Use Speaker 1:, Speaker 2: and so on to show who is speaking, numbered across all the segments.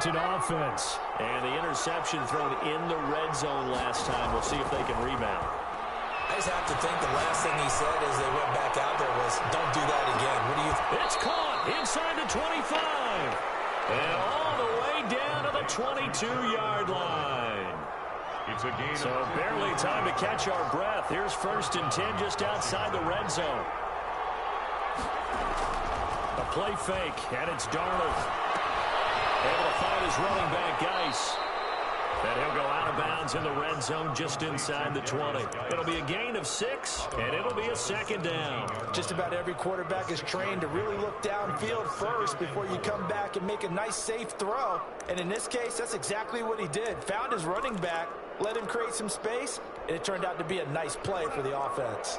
Speaker 1: Offense.
Speaker 2: And the interception thrown in the red zone last time. We'll see if they can rebound.
Speaker 3: I just have to think the last thing he said as they went back out there was, don't do that again. What do you think?
Speaker 2: It's caught inside the 25. And all the way down to the 22-yard line.
Speaker 1: It's a gain.
Speaker 2: So barely time to catch our breath. Here's 1st and 10 just outside the red zone. A play fake, and it's Darnold. Able to find his running back, Geis. And he'll go out of bounds in the red zone just inside the 20. It'll be a gain of 6, and it'll be a 2nd down.
Speaker 3: Just about every quarterback is trained to really look downfield first before you come back and make a nice, safe throw. And in this case, that's exactly what he did. Found his running back, let him create some space, and it turned out to be a nice play for the offense.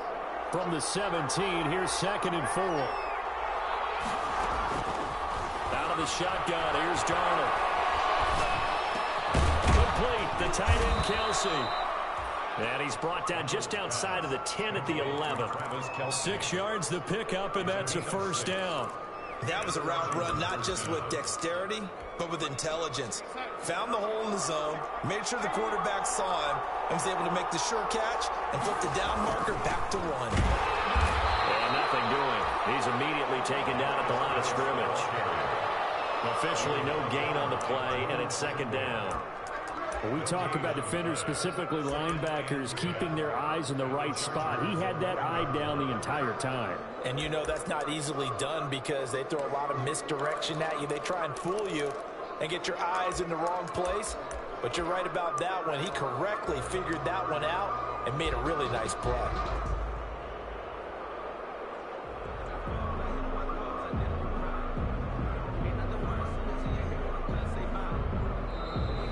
Speaker 1: From the 17, here's 2nd and 4.
Speaker 2: Out of the shotgun, here's Darnold. Complete, the tight end, Kelsey. And he's brought down just outside of the 10 at the 11.
Speaker 1: 6 yards the pickup, and that's a 1st down.
Speaker 3: That was a route run not just with dexterity, but with intelligence. Found the hole in the zone, made sure the quarterback saw him, and was able to make the sure catch and flip the down marker back to 1.
Speaker 2: And nothing doing. He's immediately taken down at the line of scrimmage. Officially no gain on the play, and it's 2nd down.
Speaker 1: When we talk about defenders, specifically linebackers, keeping their eyes in the right spot. He had that eye down the entire time.
Speaker 3: And you know that's not easily done because they throw a lot of misdirection at you. They try and fool you and get your eyes in the wrong place. But you're right about that one. He correctly figured that one out and made a really nice play.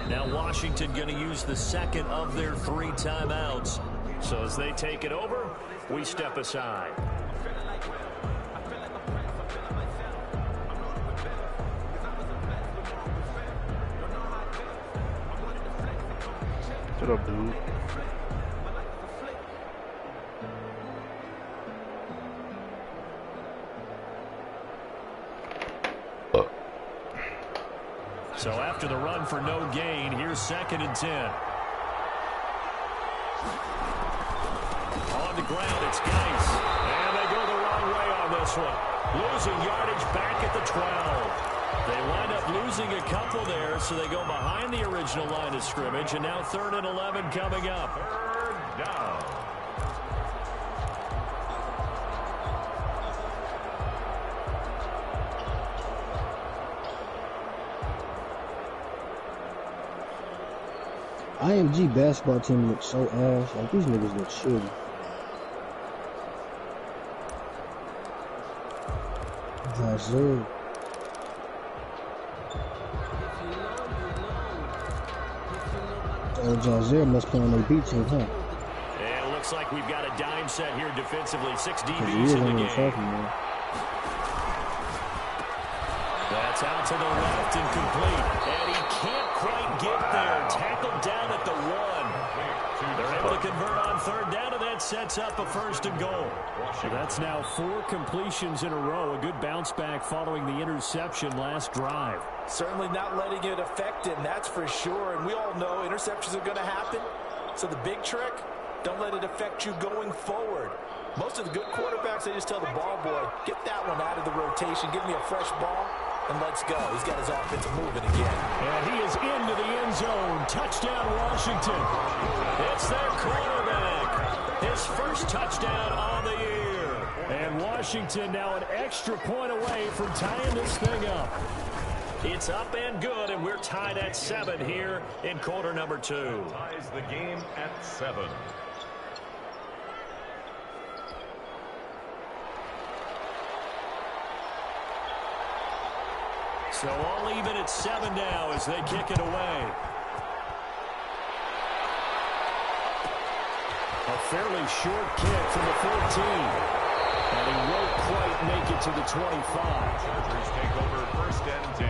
Speaker 2: Now Washington going to use the 2nd of their 3 timeouts. So as they take it over, we step aside.
Speaker 4: What up, dude?
Speaker 1: So after the run for no gain, here's 2nd and 10. On the ground, it's Geis. And they go the wrong way on this one. Losing yardage back at the 12. They wind up losing a couple there, so they go behind the original line of scrimmage. And now 3rd and 11 coming up. 3rd down.
Speaker 5: IMG basketball team looks so ass. Like, these niggas look shitty. Zaire. Zaire must play on their B team, huh?
Speaker 2: And it looks like we've got a dime set here defensively. 6 DBs in the game. That's out to the left and complete. And he can't quite get there. Tackled down at the 1. They're able to convert on 3rd down, and that sets up a 1st and goal.
Speaker 1: That's now 4 completions in a row. A good bounce back following the interception last drive.
Speaker 3: Certainly not letting it affect him, that's for sure. And we all know interceptions are going to happen. So the big trick, don't let it affect you going forward. Most of the good quarterbacks, they just tell the ball boy, get that one out of the rotation, give me a fresh ball, and let's go. He's got his offense moving again.
Speaker 1: And he is into the end zone. Touchdown, Washington.
Speaker 2: It's their quarterback. His first touchdown on the year.
Speaker 1: And Washington now an extra point away from tying this thing up.
Speaker 2: It's up and good, and we're tied at 7 here in quarter number 2.
Speaker 1: Ties the game at 7.
Speaker 2: So all even at 7 now as they kick it away.
Speaker 1: A fairly short kick from the 14. And he won't quite make it to the 25.
Speaker 6: Chargers take over 1st and 10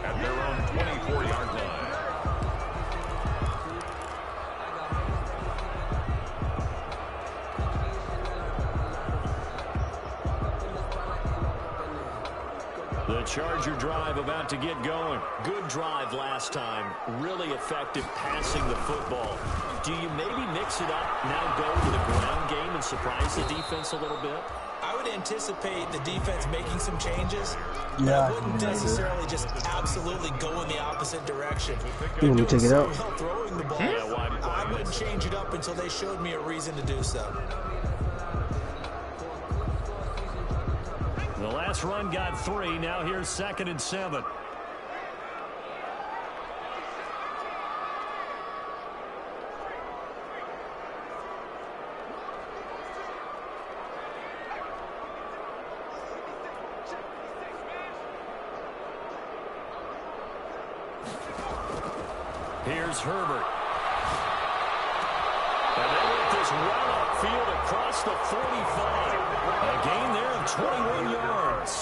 Speaker 6: at their own 24-yard line.
Speaker 1: The Charger drive about to get going.
Speaker 2: Good drive last time. Really effective passing the football. Do you maybe mix it up, now go to the ground game and surprise the defense a little bit?
Speaker 3: I would anticipate the defense making some changes.
Speaker 5: Yeah.
Speaker 3: I wouldn't necessarily just absolutely go in the opposite direction.
Speaker 5: You want me to take it out?
Speaker 3: Throwing the ball. I wouldn't change it up until they showed me a reason to do so.
Speaker 1: The last run got 3. Now here's 2nd and 7. Here's Herbert. And they work this run upfield across the 45. A gain there of 21 yards.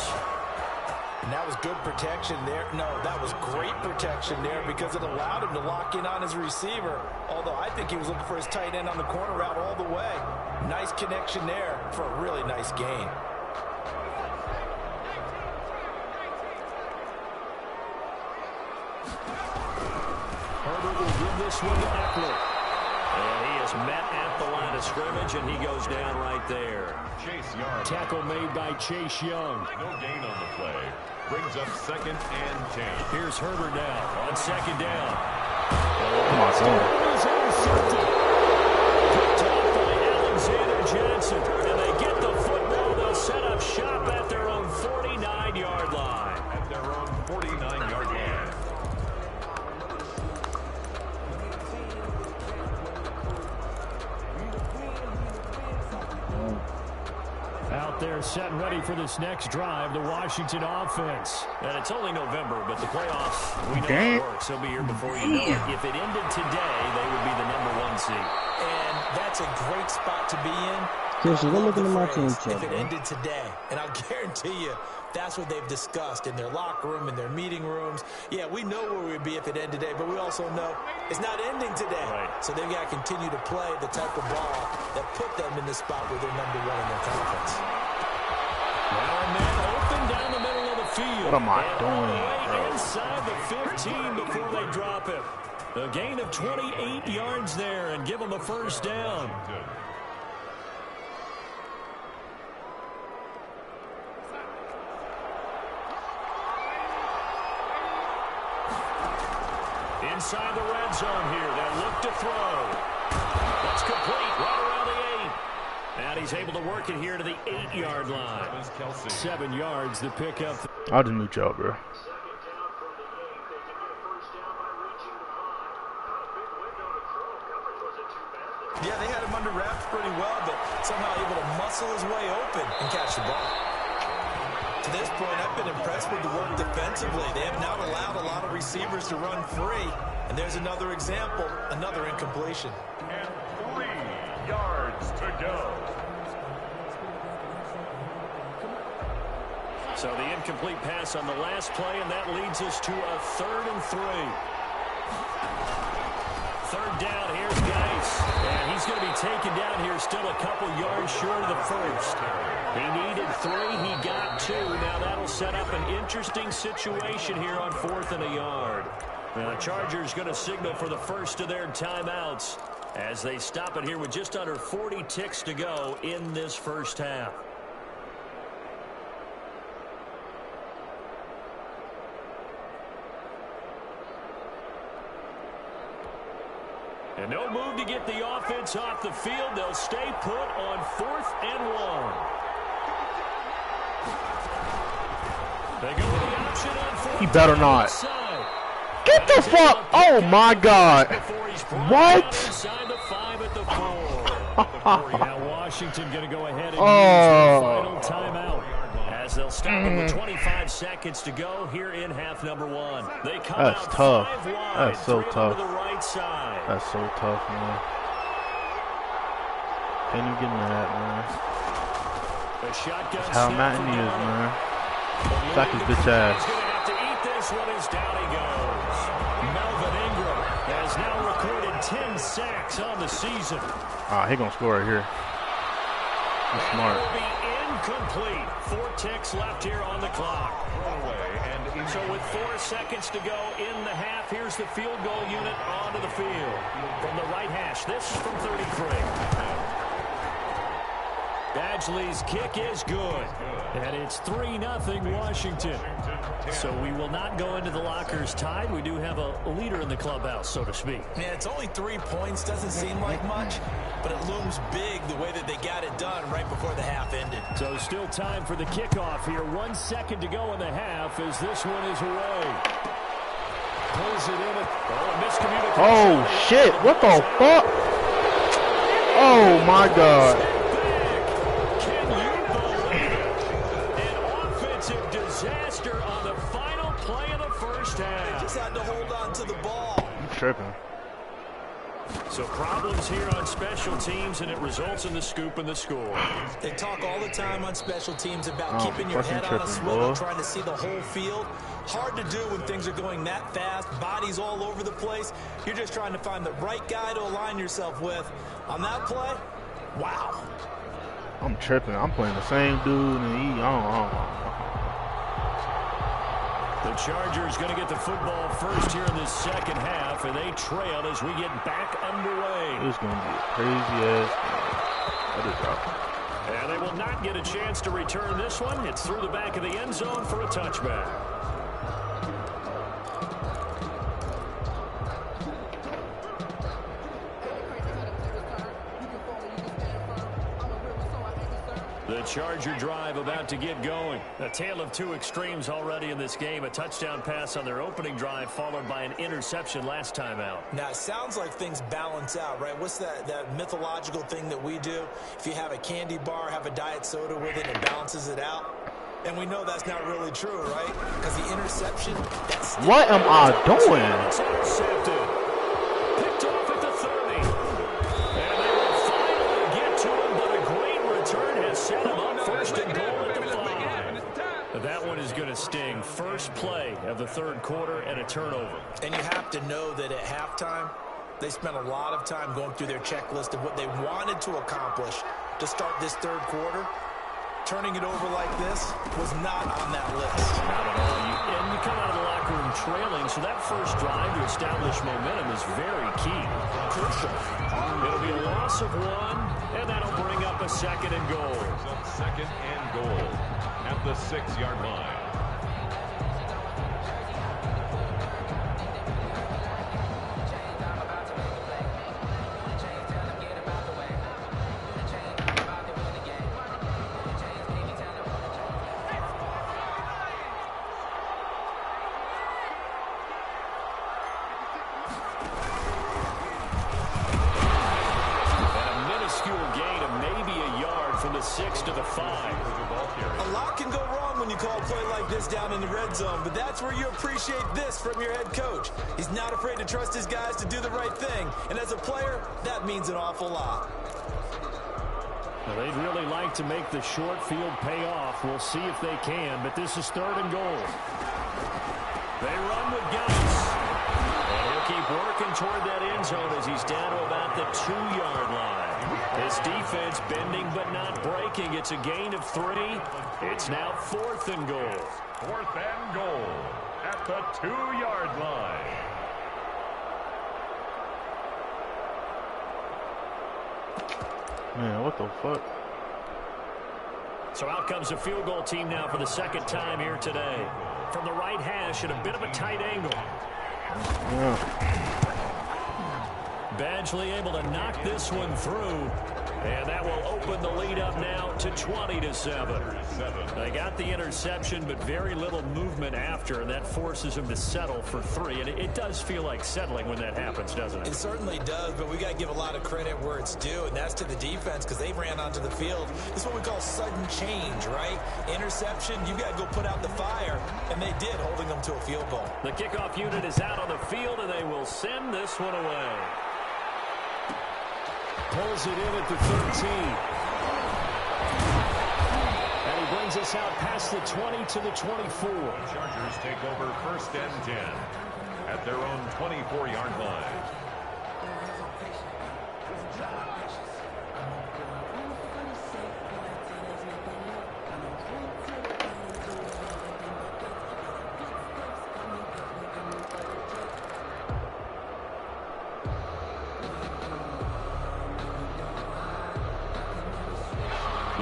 Speaker 3: And that was good protection there. No, that was great protection there because it allowed him to lock in on his receiver. Although I think he was looking for his tight end on the corner route all the way. Nice connection there for a really nice gain.
Speaker 1: Herbert will give this one to Eckler. And he is met at the line of scrimmage, and he goes down right there.
Speaker 6: Chase Young.
Speaker 1: Tackle made by Chase Young.
Speaker 6: No gain on the play. Brings up 2nd and 10.
Speaker 1: Here's Herbert now on 2nd down.
Speaker 5: Come on, son.
Speaker 1: Picked off by Alexander Johnson. And they get the football. They'll set up shop at their own 49-yard line.
Speaker 6: At their own 49-yard line.
Speaker 1: Out there set and ready for this next drive, the Washington offense. And it's only November, but the playoffs, we know how it works. They'll be here before you know it. If it ended today, they would be the #1 seed.
Speaker 3: And that's a great spot to be in.
Speaker 5: Kirsten, go look into my team chat,
Speaker 3: If it
Speaker 5: bro.
Speaker 3: ended today, and I'll guarantee you that's what they've discussed in their locker room, in their meeting rooms. Yeah, we know where we'd be if it ended today, but we also know it's not ending today.
Speaker 1: Right.
Speaker 3: So they've got to continue to play the type of ball that put them in the spot where they're #1 in their conference.
Speaker 1: Now a man open down the middle of the field.
Speaker 4: What am I
Speaker 1: And
Speaker 4: doing,
Speaker 1: all the way
Speaker 4: bro?
Speaker 1: inside the 15 before they drop him. A gain of 28 yards there and give them a first down. Inside the red zone here. They'll look to throw. That's complete right around the 8. And he's able to work it here to the 8-yard line. 7 yards to pick up.
Speaker 4: I'll just mute y'all, bro.
Speaker 3: Yeah, they had him under wraps pretty well, but somehow able to muscle his way open and catch the ball. To this point, I've been impressed with the work defensively. They have not allowed a lot of receivers to run free. And there's another example, another incompletion.
Speaker 6: And 3 yards to go.
Speaker 1: So the incomplete pass on the last play, and that leads us to a 3rd and 3. 3rd down, here's Geis. And he's going to be taken down here still a couple yards short of the first. He needed 3, he got 2. Now that'll set up an interesting situation here on 4th and a yard. Now the Chargers going to signal for the first of their timeouts as they stop it here with just under 40 ticks to go in this first half. And no move to get the offense off the field. They'll stay put on 4th and 1. They go with the option on 4th.
Speaker 4: He better not.
Speaker 1: Side.
Speaker 4: Get the fuck! Oh my God! What?
Speaker 1: Inside the 5 at the 4. Now Washington going to go ahead and use their final timeout as they'll stop it with 25 seconds to go here in half number 1. They come
Speaker 4: That's
Speaker 1: out
Speaker 4: tough.
Speaker 1: 5 wide,
Speaker 4: That's so
Speaker 1: 3
Speaker 4: tough.
Speaker 1: to the right side.
Speaker 4: That's so tough, man. Can't even get mad, man.
Speaker 1: The shotgun
Speaker 4: That's how
Speaker 1: snap
Speaker 4: Madden
Speaker 1: for
Speaker 4: is,
Speaker 1: Goat.
Speaker 4: man. Sack his bitch ass.
Speaker 1: He's going to have to eat this one as down he goes. Melvin Ingram has now recorded 10 sacks on the season.
Speaker 4: Ah, he gonna score right here. He's smart.
Speaker 1: Will be Incomplete. 4 ticks left here on the clock. So with 4 seconds to go in the half, here's the field goal unit onto the field. From the right hash, this from 33. Badgley's kick is good. And it's 3-0 Washington. So we will not go into the lockers tied. We do have a leader in the clubhouse, so to speak.
Speaker 3: Yeah, it's only 3 points. Doesn't seem like much, but it looms big the way that they got it done right before the half ended.
Speaker 1: So still time for the kickoff here. 1 second to go in the half as this one is away. Pulls it in. Miscommunication.
Speaker 4: Oh, shit. What the fuck? Oh, my God.
Speaker 1: Can you believe it? An offensive disaster on the final play of the first half.
Speaker 3: They just had to hold on to the ball.
Speaker 4: You tripping.
Speaker 1: So problems here on special teams, and it results in the scoop and the score.
Speaker 3: They talk all the time on special teams about keeping your head on a swivel, trying to see the whole field. Hard to do when things are going that fast, bodies all over the place. You're just trying to find the right guy to align yourself with. On that play, wow.
Speaker 4: I'm tripping. I'm playing the same dude, and
Speaker 1: The Chargers going to get the football first here in this second half, and they trail as we get back underway.
Speaker 4: It's going to be a crazy-ass game.
Speaker 1: And they will not get a chance to return this one. It's through the back of the end zone for a touchback. The Charger drive about to get going. A tale of 2 extremes already in this game. A touchdown pass on their opening drive followed by an interception last time out.
Speaker 3: Now, it sounds like things balance out, right? What's that mythological thing that we do? If you have a candy bar, have a diet soda with it, it balances it out. And we know that's not really true, right? Because the interception, that's...
Speaker 4: What am I doing?
Speaker 1: It's intercepted. Picked off at the 30. And they will finally get to him, but a great return has set him up first and goal at the 5. That one is going to sting. First play of the third quarter and a turnover.
Speaker 3: And you have to know that at halftime, they spent a lot of time going through their checklist of what they wanted to accomplish to start this third quarter. Turning it over like this was not on that list.
Speaker 1: Not at all. And you come out of the locker room trailing, so that first drive to establish momentum is very key. Crucial. It'll be a loss of 1, and that'll bring up a second and goal.
Speaker 6: Second and goal at the 6-yard line.
Speaker 1: From the 6 to the 5.
Speaker 3: A lot can go wrong when you call a play like this down in the red zone, but that's where you appreciate this from your head coach. He's not afraid to trust his guys to do the right thing, and as a player, that means an awful lot.
Speaker 1: Well, they'd really like to make the short field pay off. We'll see if they can, but this is third and goal. They run with Geiss. And he'll keep working toward that end zone as he's down to about the 2-yard line. This defense bending but not breaking. It's a gain of 3. It's now 4th and goal.
Speaker 6: 4th and goal at the 2-yard line.
Speaker 4: Man, what the fuck?
Speaker 1: So out comes the field goal team now for the second time here today. From the right hash at a bit of a tight angle.
Speaker 4: Yeah.
Speaker 1: Badgley able to knock this one through. And that will open the lead up now to 20-7. They got the interception, but very little movement after, and that forces them to settle for 3. And it does feel like settling when that happens, doesn't it?
Speaker 3: It certainly does, but we got to give a lot of credit where it's due, and that's to the defense because they ran onto the field. This is what we call sudden change, right? Interception, you got to go put out the fire, and they did, holding them to a field goal.
Speaker 1: The kickoff unit is out on the field, and they will send this one away. Pulls it in at the 13. And he brings us out past the 20 to the 24.
Speaker 6: Chargers take over 1st and 10 at their own 24-yard line.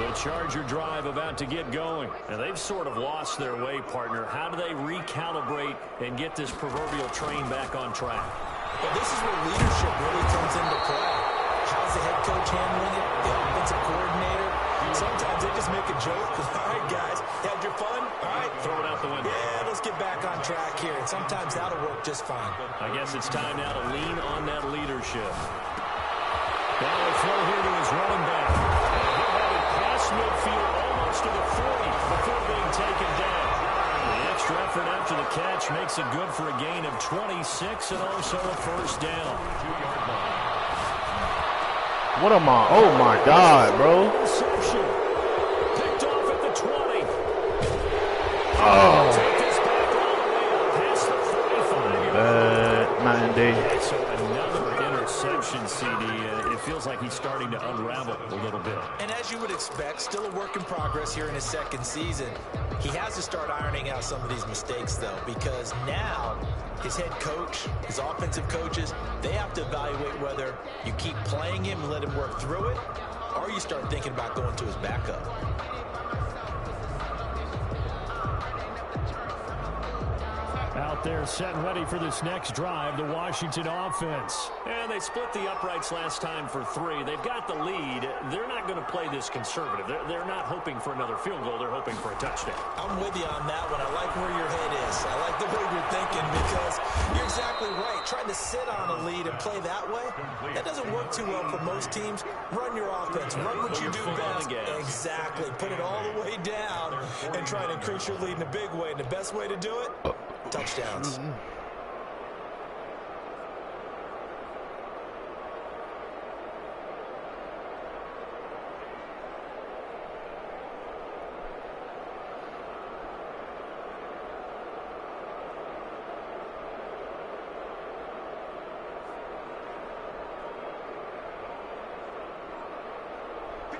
Speaker 1: The Charger drive about to get going. And they've sort of lost their way, partner. How do they recalibrate and get this proverbial train back on track?
Speaker 3: Well, this is where leadership really comes into play. How's the head coach handling it? The offensive coordinator? Sometimes they just make a joke. All right, guys, had your fun? All right.
Speaker 1: Throw it out the window.
Speaker 3: Yeah, let's get back on track here. And sometimes that'll work just fine.
Speaker 1: I guess it's time now to lean on that leadership. Now they throw here to his running back. And he'll have it past midfield almost to the 40 before being taken down. The extra effort after the catch makes it good for a gain of 26 and also a first down.
Speaker 6: 2-yard line.
Speaker 4: What am I? Oh my God, bro.
Speaker 1: Interception. Picked off at the 20.
Speaker 4: Oh.
Speaker 1: Take this back all the way up past the 45.
Speaker 4: Night and day.
Speaker 1: So another interception, CD. It feels like he's starting to unravel a little bit.
Speaker 3: And as you would expect, still a work in progress here in his second season. He has to start ironing out some of these mistakes, though, because now his head coach, his offensive coaches, they have to evaluate whether you keep playing him and let him work through it, or you start thinking about going to his backup.
Speaker 1: Out there set and ready for this next drive, the Washington offense. And they split the uprights last time for 3. They've got the lead. They're not going to play this conservative. They're not hoping for another field goal. They're hoping for a touchdown.
Speaker 3: I'm with you on that one. I like where your head is. I like the way you're thinking because you're exactly right. Trying to sit on a lead and play that way, that doesn't work too well for most teams. Run your offense. Run what you do best. Exactly. Put it all the way down and try to increase your lead in a big way. And the best way to do it? Touchdowns.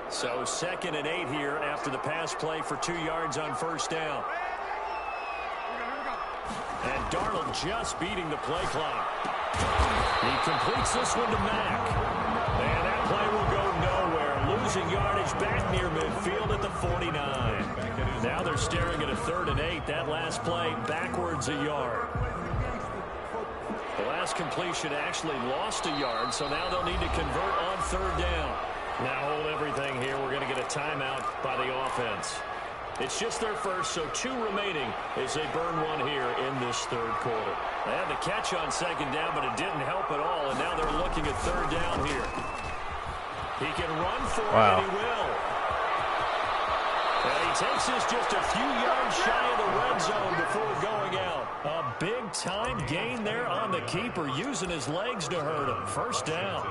Speaker 1: So 2nd and 8 here after the pass play for 2 yards on first down. And Darnold just beating the play clock. He completes this one to Mack. And that play will go nowhere. Losing yardage back near midfield at the 49. Now they're staring at a 3rd and 8. That last play backwards a yard. The last completion actually lost a yard, so now they'll need to convert on 3rd down. Now hold everything here. We're going to get a timeout by the offense. It's just their first, so 2 remaining as they burn one here in this 3rd quarter. They had the catch on 2nd down, but it didn't help at all, and now they're looking at 3rd down here. He can run for it, and he will. And he takes this just a few yards shy of the red zone before going out. A big-time gain there on the keeper, using his legs to hurt him. First down.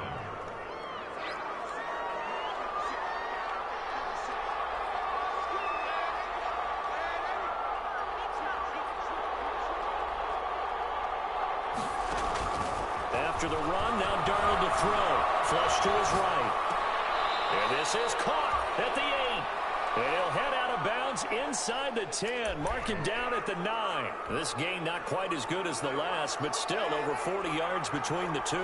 Speaker 1: After the run, now Darnold to throw. Flush to his right. And this is caught at the 8. He'll head out of bounds inside the 10. Mark him down at the 9. This gain not quite as good as the last, but still over 40 yards between the 2.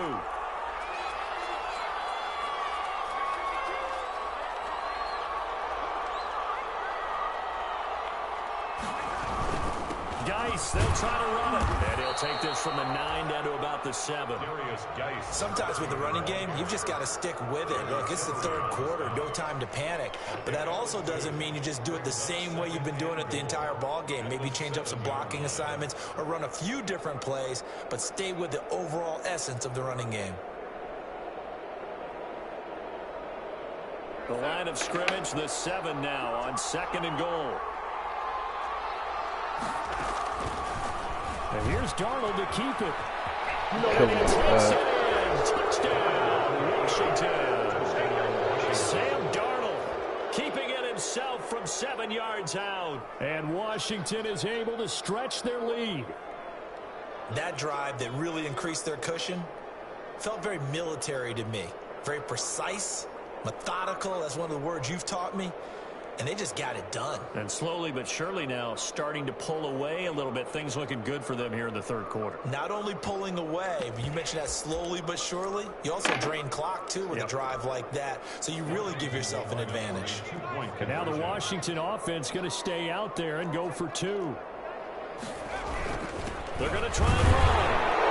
Speaker 1: They'll try to run it. And he'll take this from the 9 down to about the 7.
Speaker 3: Sometimes with the running game, you've just got to stick with it. Look, it's the 3rd quarter, no time to panic. But that also doesn't mean you just do it the same way you've been doing it the entire ball game. Maybe change up some blocking assignments or run a few different plays, but stay with the overall essence of the running game.
Speaker 1: The line of scrimmage, the 7 now on 2nd and goal. And here's Darnold to keep it. Touchdown, Washington. Sam Darnold keeping it himself from 7 yards out. And Washington is able to stretch their lead.
Speaker 3: That drive that really increased their cushion felt very military to me. Very precise, methodical, that's one of the words you've taught me. and they just got it done.
Speaker 1: And slowly but surely now starting to pull away a little bit. Things looking good for them here in the third quarter.
Speaker 3: Not only pulling away, but you mentioned that slowly but surely. You also drain clock, too, with a drive like that. So you really give yourself an advantage.
Speaker 1: And now the Washington offense going to stay out there and go for 2. They're going to try and run.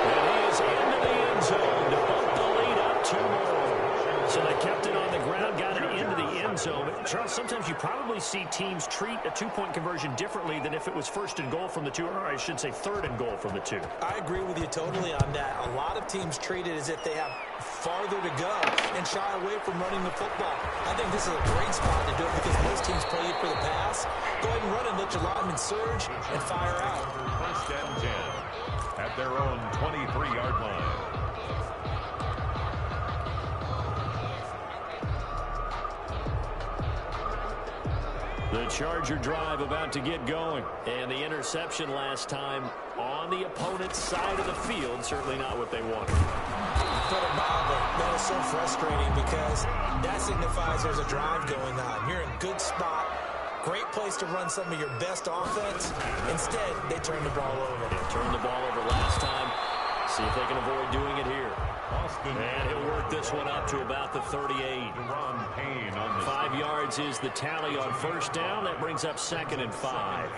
Speaker 1: And he is into the end zone to bump the lead up 2 more. So they kept it on the ground, got it into the end zone. Charles, sometimes you probably see teams treat a 2-point conversion differently than if it was first and goal from the 2, or I should say third and goal from the 2.
Speaker 3: I agree with you totally on that. A lot of teams treat it as if they have farther to go and shy away from running the football. I think this is a great spot to do it because most teams play it for the pass. Go ahead and run and let your linemen surge and fire out.
Speaker 6: First and 10 at their own 23-yard line.
Speaker 1: The Charger drive about to get going. And the interception last time on the opponent's side of the field. Certainly not what they wanted.
Speaker 3: Put it mildly, that is so frustrating because that signifies there's a drive going on. You're in a good spot. Great place to run some of your best offense. Instead, they turn the ball over.
Speaker 1: They turned the ball over last time. See if they can avoid doing it here. And he'll work this one up to about the 38. 5 yards is the tally on first down. That brings up 2nd and 5.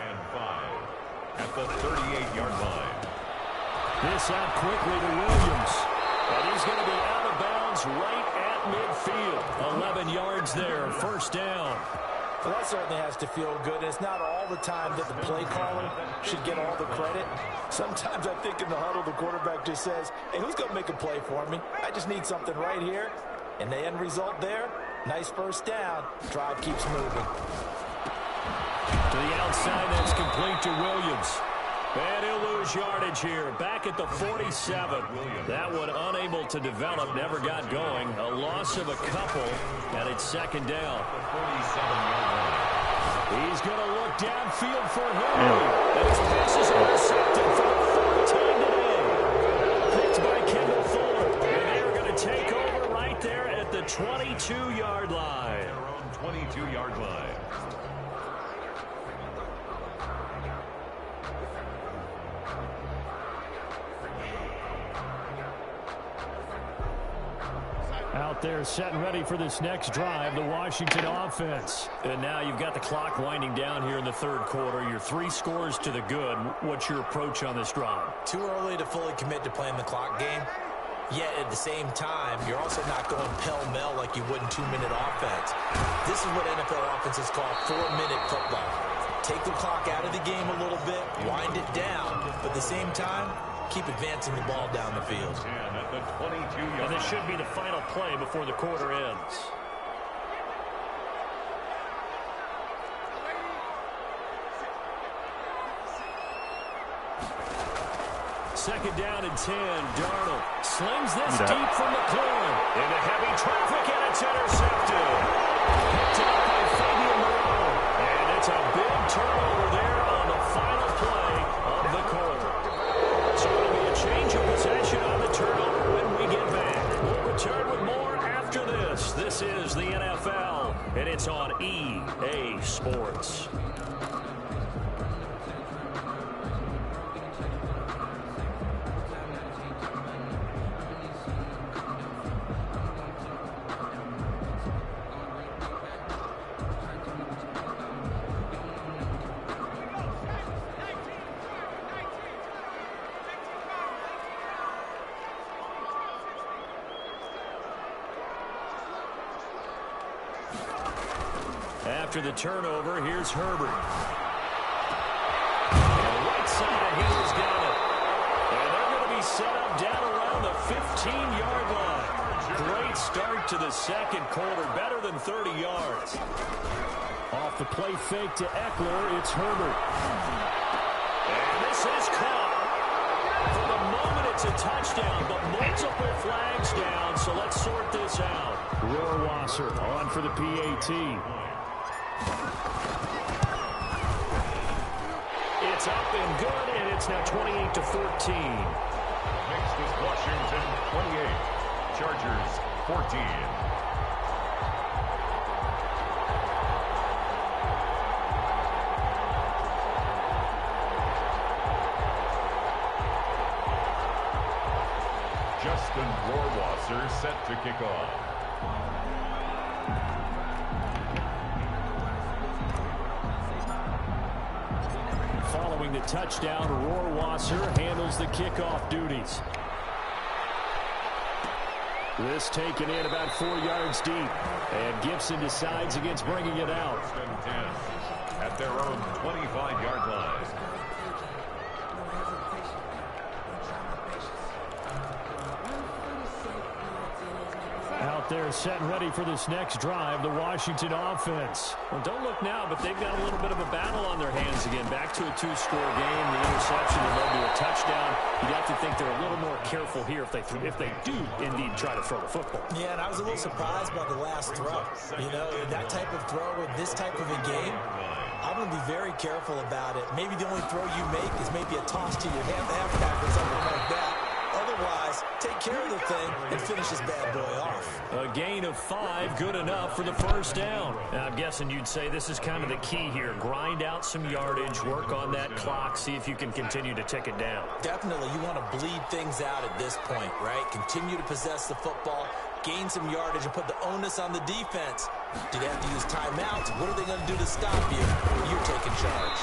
Speaker 6: At the 38-yard line.
Speaker 1: This out quickly to Williams. And he's going to be out of bounds right at midfield. 11 yards there, first down.
Speaker 3: Well, that certainly has to feel good. And it's not all the time that the play caller should get all the credit. Sometimes I think in the huddle, the quarterback just says, hey, who's going to make a play for me? I just need something right here. And the end result there, nice first down. Drive keeps moving.
Speaker 1: To the outside, that's complete to Williams. And he'll lose yardage here. Back at the 47. That one unable to develop, never got going. A loss of a couple, and it's 2nd down. He's going to look downfield for Henry. And his pass is intercepted for the 3rd time today. Picked by Kendall Fuller. And they are going to take over right there at the 22-yard line.
Speaker 6: Their own 22-yard line.
Speaker 1: Out there set and ready for this next drive, the Washington offense. And now you've got the clock winding down here in the 3rd quarter. Your 3 scores to the good. What's your approach on this drive?
Speaker 3: Too early to fully commit to playing the clock game. Yet at the same time, you're also not going pell-mell like you would in 2-minute offense. This is what NFL offenses call 4-minute football. Take the clock out of the game a little bit, wind it down, but at the same time, keep advancing the ball down the field.
Speaker 6: At the 22-yard
Speaker 1: And this should be the final play before the quarter ends. Second down and 10. Darnold slings this deep from the corner. Into heavy traffic, and it's intercepted. Picked up by Fabian Moreau. And it's a big turnover there on the final play of the quarter. So it'll be a change of possession on the turnover when we get back. We'll return with more after this. This is the NFL, and it's on EA Sports. After the turnover, here's Herbert. And right side, he was got it. And they're going to be set up down around the 15-yard line. Great start to the 2nd quarter, better than 30 yards. Off the play fake to Eckler, it's Herbert. And this is caught. For the moment, it's a touchdown, but multiple flags down, so let's sort this out. Rohrwasser on for the PAT. It's up and good, and it's now 28-14.
Speaker 6: Next is Washington 28, Chargers 14. Justin Rohrwasser set to kick off.
Speaker 1: Following the touchdown, Rohrwasser handles the kickoff duties. This taken in about 4 yards deep. And Gibson decides against bringing it out.
Speaker 6: First and 10 at their own 25-yard line.
Speaker 1: Out there set and ready for this next drive, the Washington offense. Well, don't look now, but they've got a little bit of a battle on their hands again. Back to a 2-score game, the interception that led to a touchdown. You'd have to think they're a little more careful here if they do indeed try to throw the football.
Speaker 3: Yeah, and I was a little surprised by the last throw. You know, that type of throw in this type of a game, I'm going to be very careful about it. Maybe the only throw you make is maybe a toss to your halfback or something like that. Otherwise, take care of the thing and finish this bad boy off.
Speaker 1: A gain of 5, good enough for the first down. Now, I'm guessing you'd say this is kind of the key here. Grind out some yardage, work on that clock, see if you can continue to tick it down.
Speaker 3: Definitely, you want to bleed things out at this point, right? Continue to possess the football, gain some yardage, and put the onus on the defense. Do they have to use timeouts? What are they going to do to stop you? You're taking charge.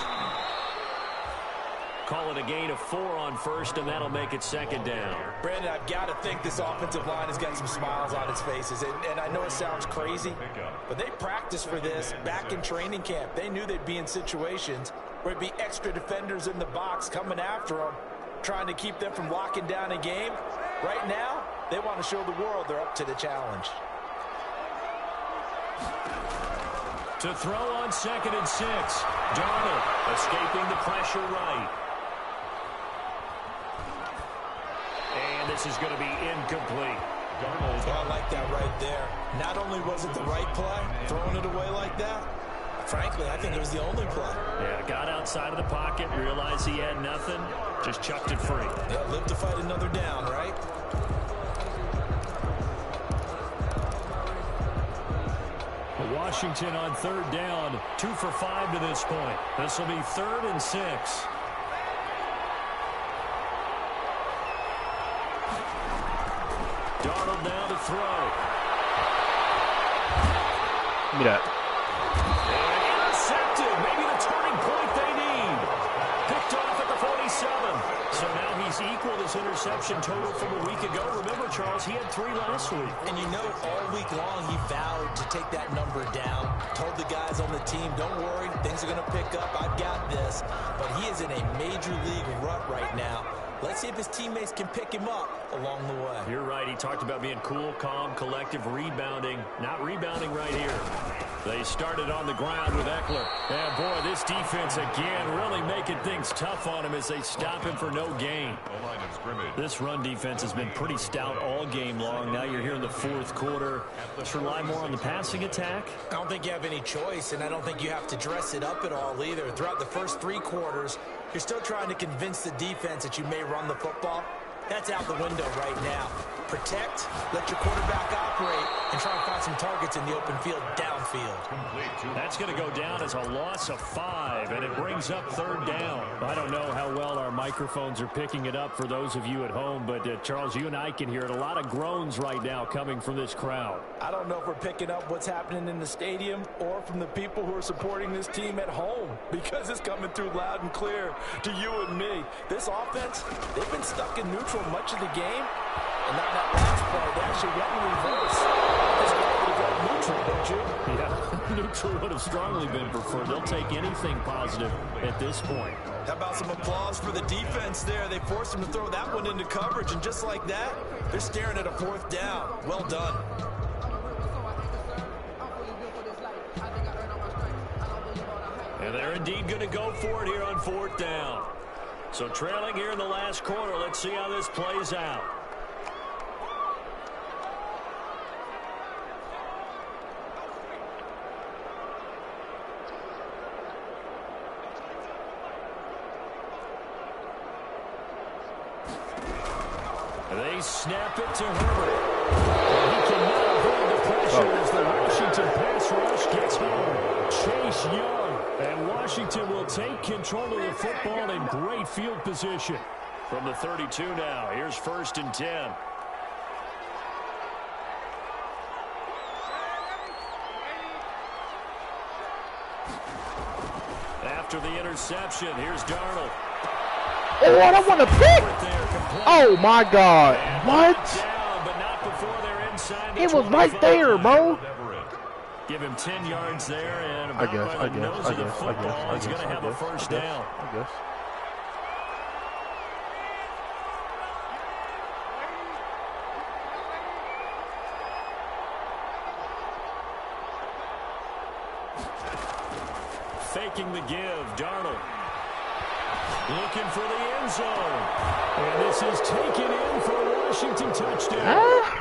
Speaker 1: Call it a gain of 4 on first, and that'll make it second down.
Speaker 3: Brandon, I've got to think this offensive line has got some smiles on its faces. And I know it sounds crazy, but they practiced for this back in training camp. They knew they'd be in situations where it'd be extra defenders in the box coming after them, trying to keep them from locking down a game. Right now, they want to show the world they're up to the challenge.
Speaker 1: To throw on 2nd and 6. Darnold escaping the pressure right. And this is going to be incomplete.
Speaker 3: Darnold, I like that right there. Not only was it the right play, throwing it away like that, frankly, I think it was the only play.
Speaker 1: Yeah, got outside of the pocket, realized he had nothing, just chucked it free.
Speaker 3: Yeah, live to fight another down, right?
Speaker 1: Washington on 3rd down, 2 for 5 to this point. This will be 3rd and 6. Darnold now to throw.
Speaker 4: Give me that.
Speaker 1: And intercepted. Maybe the turning point they need. Picked off at the 47. So now he's equaled his interception total from a week ago. Remember, Charles, he had 3 last week.
Speaker 3: And you know, all week long he vowed to take that number down. Told the guys on the team, don't worry, things are going to pick up. I've got this. But he is in a major league rut right now. Let's see if his teammates can pick him up along the way.
Speaker 1: You're right. He talked about being cool, calm, collective, rebounding. Not rebounding right here. They started on the ground with Eckler. And, boy, this defense again really making things tough on him as they stop him for no gain. This run defense has been pretty stout all game long. Now you're here in the 4th quarter. Let's rely more on the passing attack.
Speaker 3: I don't think you have any choice, and I don't think you have to dress it up at all either. Throughout the first 3 quarters, you're still trying to convince the defense that you may run the football. That's out the window right now. Protect, let your quarterback operate, and try and find some targets in the open field downfield.
Speaker 1: That's going to go down as a loss of 5, and it brings up 3rd down. I don't know how well our microphones are picking it up for those of you at home, but Charles, you and I can hear it. A lot of groans right now coming from this crowd.
Speaker 3: I don't know if we're picking up what's happening in the stadium or from the people who are supporting this team at home, because it's coming through loud and clear to you and me. This offense, they've been stuck in neutral much of the game, and on that last play, they actually went in reverse. This guy would have gone neutral, don't you?
Speaker 1: Yeah, neutral would have strongly been preferred. They'll take anything positive at this point.
Speaker 3: How about some applause for the defense there? They forced him to throw that one into coverage, and just like that, they're staring at a 4th down. Well done.
Speaker 1: And they're indeed going to go for it here on 4th down. So trailing here in the last quarter, let's see how this plays out. They snap it to Herbert. He cannot avoid the pressure as the Washington pass rush gets home. Chase Young. And Washington will take control of the football in great field position. From the 32 now, here's 1st and 10. after the interception. Here's Darnold.
Speaker 4: Oh, I don't want to pick. Oh, my God. What?
Speaker 1: Down, but not before they're inside the
Speaker 4: It was right there, bro.
Speaker 1: Give him 10 yards there, and about
Speaker 4: I guess.
Speaker 1: he's going to have a first down.
Speaker 4: I guess.
Speaker 1: Faking the give, Darnold. Looking for the end zone. And this is taken in for a Washington touchdown.